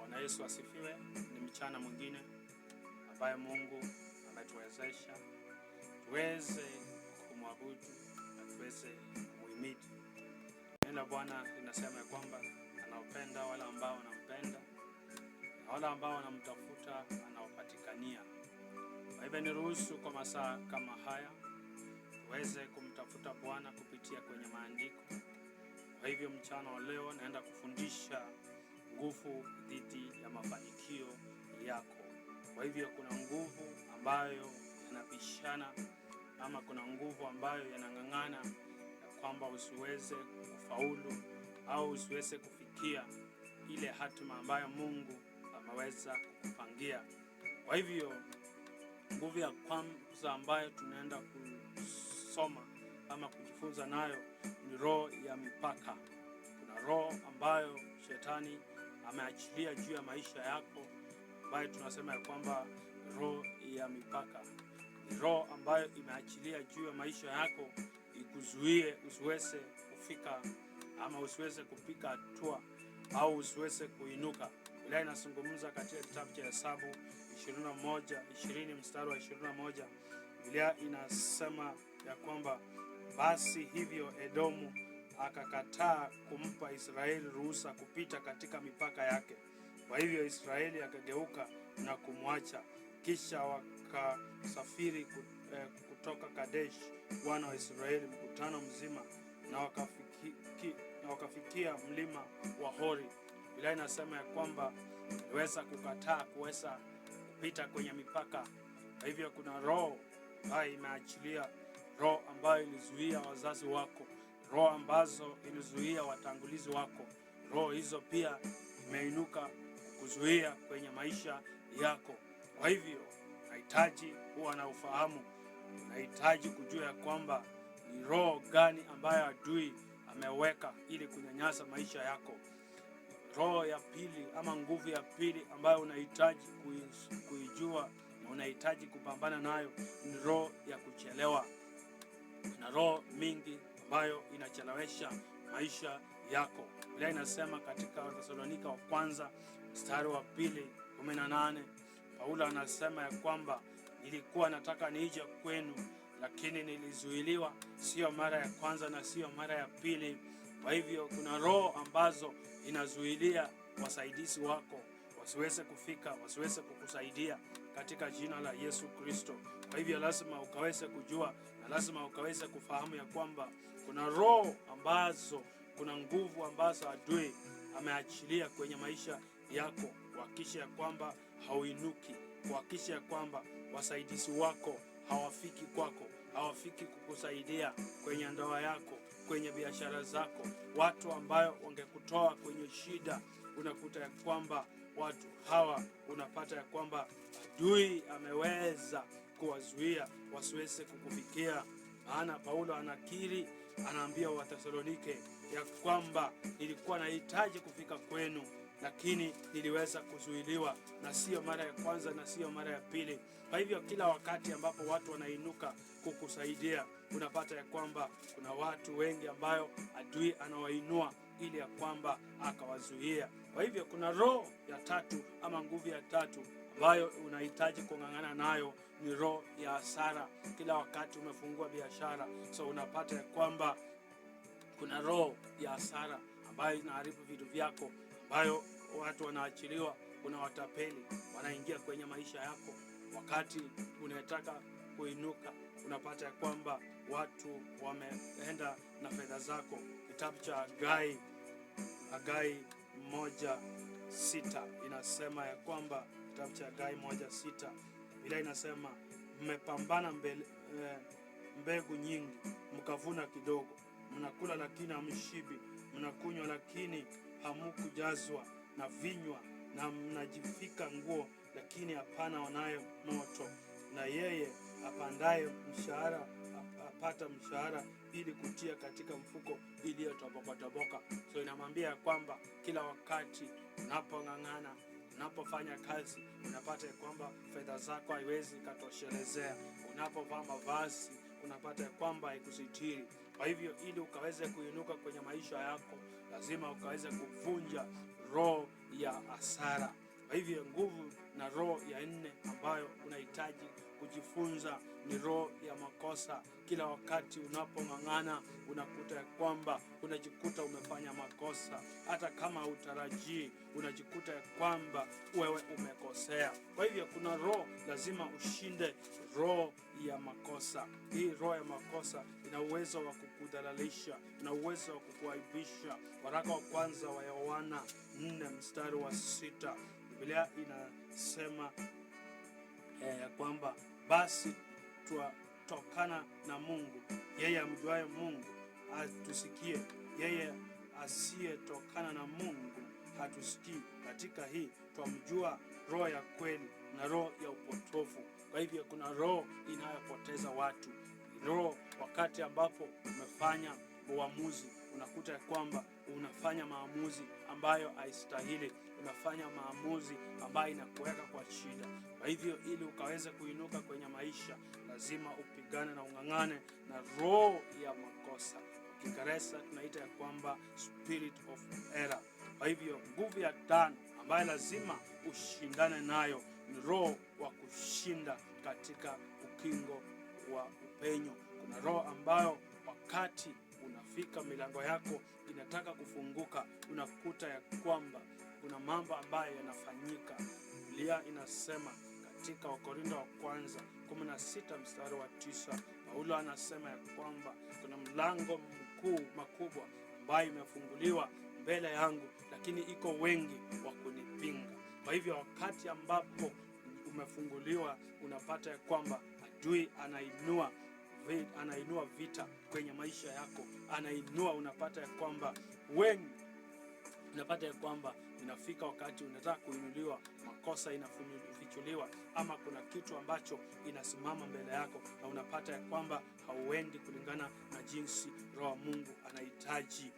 Bwana Yesu asifiwe. Ni mchana mwingine ambaye Mungu ametuwezesha tuweze kumwabudu na tuweze kumuhimidi. Neno la Bwana linasema ya kwamba anaupenda wale ambao wanampenda na wale ambao wanamtafuta anawapatikania. Kwa hivyo niruhusu kwa masaa kama haya tuweze kumtafuta Bwana kupitia kwenye maandiko. Kwa hivyo mchana wa leo naenda kufundisha nguvu dhidi ya mafanikio yako. Kwa hivyo kuna nguvu ambayo yanabishana ama kuna nguvu ambayo yanang'ang'ana ya kwamba usiweze kufaulu au usiweze kufikia ile hatima ambayo Mungu ameweza kukupangia. Kwa hivyo nguvu ya kwanza ambayo tunaenda kusoma ama kujifunza nayo ni roho ya mipaka. Kuna roho ambayo shetani ameachilia juu ya maisha yako ambayo tunasema ya kwamba roho ya mipaka. Ni roho ambayo imeachilia juu ya maisha yako ikuzuie usiweze kufika ama usiweze kupika hatua au usiweze kuinuka. Biblia inazungumza katika kitabu cha Hesabu 20 mstari wa 21. Biblia inasema ya kwamba basi hivyo Edomu akakataa kumpa Israeli ruhusa kupita katika mipaka yake. Kwa hivyo Israeli akageuka na kumwacha. Kisha wakasafiri kutoka Kadesh wana wa Israeli mkutano mzima na wakafikia mlima wa Hori. Biblia inasema ya kwamba waweza kukataa kuweza kupita kwenye mipaka. Kwa hivyo kuna roho ambayo imeachilia, roho ambayo ilizuia wazazi wako, roho ambazo ilizuia watangulizi wako. Roho hizo pia imeinuka kuzuia kwenye maisha yako. Kwa hivyo unahitaji kuwa na ufahamu, unahitaji kujua ya kwamba ni roho gani ambayo adui ameweka ili kunyanyasa maisha yako. Roho ya pili ama nguvu ya pili ambayo unahitaji kuijua na unahitaji kupambana nayo ni roho ya kuchelewa. Kuna roho mingi ambayo inachelewesha maisha yako. Biblia inasema katika Wathesalonika wa kwanza mstari wa 2:18, Paulo anasema ya kwamba nilikuwa nataka nije kwenu lakini nilizuiliwa, sio mara ya kwanza na sio mara ya pili. Kwa hivyo kuna roho ambazo inazuilia wasaidizi wako wasiweze kufika, wasiweze kukusaidia katika jina la Yesu Kristo. Kwa hivyo lazima ukaweze kujua na lazima ukaweze kufahamu ya kwamba kuna roho ambazo, kuna nguvu ambazo adui ameachilia kwenye maisha yako kuhakikisha ya kwamba hauinuki, kuhakikisha ya kwamba wasaidizi wako hawafiki kwako, hawafiki kukusaidia kwenye ndoa yako, kwenye biashara zako. Watu ambayo wangekutoa kwenye shida, unakuta ya kwamba watu hawa unapata ya kwamba adui ameweza kuwazuia wasiweze kukufikia. Maana Paulo anakiri, anaambia Wathesalonike ya kwamba nilikuwa nahitaji kufika kwenu lakini niliweza kuzuiliwa, na sio mara ya kwanza na sio mara ya pili. Kwa hivyo kila wakati ambapo watu wanainuka kukusaidia, unapata ya kwamba kuna watu wengi ambayo adui anawainua ili ya kwamba akawazuia. Kwa hivyo kuna roho ya tatu ama nguvu ya tatu ambayo unahitaji kung'ang'ana nayo ni roho ya hasara. Kila wakati umefungua biashara, so unapata ya kwamba kuna roho ya hasara ambayo inaharibu vitu vyako, ambayo watu wanaachiliwa, kuna watapeli wanaingia kwenye maisha yako. Wakati unataka kuinuka, unapata ya kwamba watu wameenda na fedha zako. Kitabu cha Hagai 1:6 inasema ya kwamba, kitabu cha Hagai 1:6 Biblia inasema mmepambana mbegu nyingi mkavuna kidogo, mnakula lakini hamshibi, mnakunywa lakini hamukujazwa na vinywa, na mnajivika nguo lakini hapana wanayo moto. Na yeye apandaye mshahara apata mshahara ili kutia katika mfuko iliyotoboka. So inamwambia ya kwamba kila wakati unapong'ang'ana, unapofanya kazi, unapata ya kwamba fedha zako haiwezi katoshelezea. Unapovaa mavazi, unapata ya kwamba haikusitiri. Kwa hivyo ili ukaweze kuinuka kwenye maisha yako, lazima ukaweze kuvunja roho ya hasara. Kwa hivyo nguvu na roho ya nne ambayo unahitaji kujifunza ni roho ya makosa. Kila wakati unapong'ang'ana unakuta ya kwamba unajikuta umefanya makosa, hata kama utarajii unajikuta ya kwamba wewe umekosea. Kwa hivyo kuna roho lazima ushinde, roho ya makosa. Hii roho ya makosa ina uwezo wa kukudhalalisha, ina uwezo wa kukuaibisha. Waraka wa kwanza wa Yohana 4:6 Biblia inasema ya kwamba basi twatokana na Mungu, yeye amjuaye Mungu atusikie, yeye asiyetokana na Mungu hatusikii. Katika hii twamjua roho ya kweli na roho ya upotofu. Kwa hivyo kuna roho inayopoteza watu. Roho wakati ambapo umefanya uamuzi, unakuta ya kwamba unafanya maamuzi ambayo haistahili, unafanya maamuzi ambayo inakuweka kwa shida. Kwa hivyo ili ukaweze kuinuka kwenye maisha, lazima upigane na ung'ang'ane na roho ya makosa. Kiingereza tunaita ya kwamba spirit of error. Kwa hivyo nguvu ya tano ambayo lazima ushindane nayo ni roho wa kushinda katika ukingo wa upenyo. Kuna roho ambayo wakati unafika milango yako inataka kufunguka, unakuta ya kwamba kuna mambo ambayo yanafanyika. Biblia inasema katika Wakorintho wa kwanza 16:9 Paulo anasema ya kwamba kuna mlango makubwa ambayo imefunguliwa mbele yangu, lakini iko wengi wa kunipinga. Kwa hivyo wakati ambapo umefunguliwa, unapata ya kwamba adui anainua vita kwenye maisha yako, unapata ya kwamba unapata ya kwamba inafika wakati unataka kuinuliwa, makosa inafichuliwa, ama kuna kitu ambacho inasimama mbele yako, na unapata ya kwamba hauendi kulingana na jinsi Roho wa Mungu anahitaji.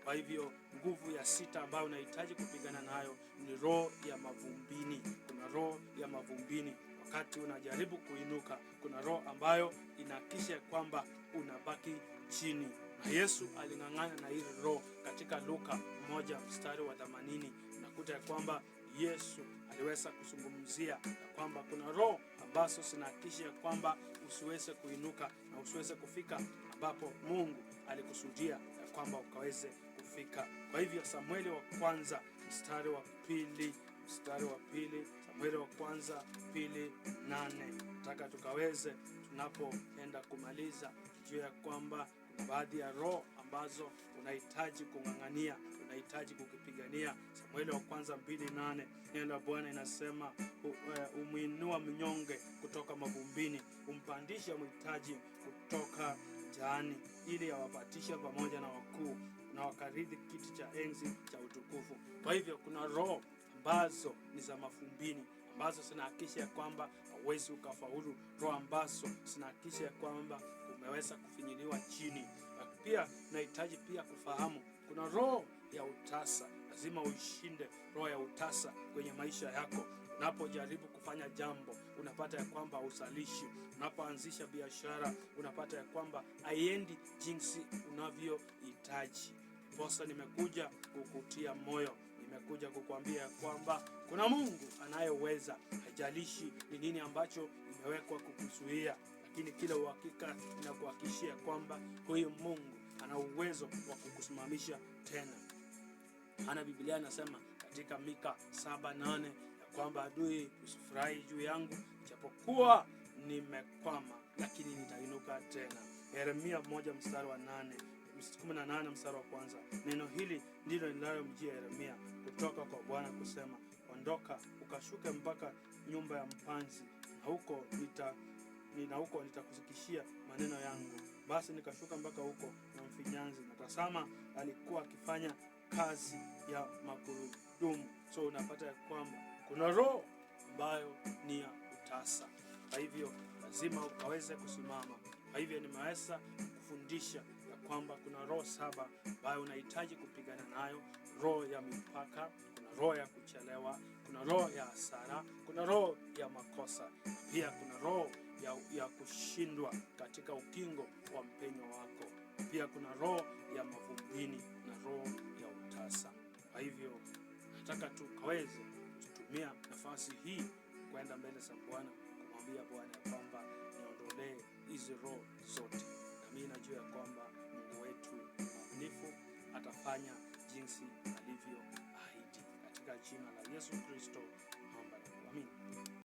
Kwa hivyo nguvu ya sita ambayo unahitaji kupigana nayo ni roho ya mavumbini. Kuna roho ya mavumbini. Wakati unajaribu kuinuka, kuna roho ambayo inahakisha kwamba unabaki chini. Na Yesu aling'ang'ana na hili roho katika Luka 1:80. Unakuta ya kwamba Yesu aliweza kuzungumzia ya kwamba kuna roho ambazo zinahakisha kwamba usiweze kuinuka na usiweze kufika ambapo Mungu alikusudia ya kwamba ukaweze kufika. Kwa hivyo Samueli wa kwanza mstari wa pili, Samueli wa kwanza 2:8. Nataka tukaweze tunapoenda kumaliza juu ya kwamba baadhi ya roho ambazo unahitaji kung'ang'ania, unahitaji kukipigania. Samueli wa kwanza 2:8, neno la Bwana inasema umuinua mnyonge kutoka mavumbini, umpandisha mhitaji kutoka jaani, ili awapatishe pamoja na wakuu na wakaridhi kiti cha enzi cha utukufu. Kwa hivyo kuna roho ambazo ni za mavumbini, ambazo zinahakikisha ya kwamba hauwezi ukafaulu, roho ambazo zinahakikisha ya kwamba umeweza kufinyiliwa chini. Na pia nahitaji pia kufahamu kuna roho ya utasa. Lazima uishinde roho ya utasa kwenye maisha yako. Unapojaribu kufanya jambo, unapata ya kwamba usalishi. Unapoanzisha biashara, unapata ya kwamba haiendi jinsi unavyohitaji. Posa nimekuja kukutia moyo, nimekuja kukuambia ya kwamba kuna Mungu anayeweza. Haijalishi ni nini ambacho imewekwa kukuzuia, lakini kila uhakika inakuhakikishia kwamba huyu Mungu ana uwezo wa kukusimamisha tena. Ana Biblia inasema katika Mika 7:8 ya kwamba adui usifurahi juu yangu, japokuwa nimekwama lakini nitainuka tena. Yeremia 1:18 mstari wa kwanza. Neno hili ndilo linalomjia Yeremia kutoka kwa Bwana kusema, ondoka ukashuke mpaka nyumba ya mpanzi, na huko nitakusikishia maneno yangu. Basi nikashuka mpaka huko na mfinyanzi, na tazama alikuwa akifanya kazi ya magurudumu. So unapata ya kwamba kuna roho ambayo ni ya utasa. Kwa hivyo lazima ukaweze kusimama. Kwa hivyo nimeweza kufundisha ya kwamba kuna roho 7 ambayo unahitaji kupigana nayo. Roho ya mipaka, kuna roho ya kuchelewa, kuna roho ya hasara, kuna roho ya makosa, pia kuna roho ya kushindwa katika ukingo wa mpenyo wako. Pia kuna roho ya mavumbini na roho ya utasa. Kwa hivyo nataka tukaweze kutumia nafasi hii kwenda mbele za Bwana, kumwambia Bwana ya kwamba niondolee hizi roho zote, na mimi najua ya kwamba Mungu wetu mwaminifu atafanya jinsi alivyoahidi, katika jina la Yesu Kristo.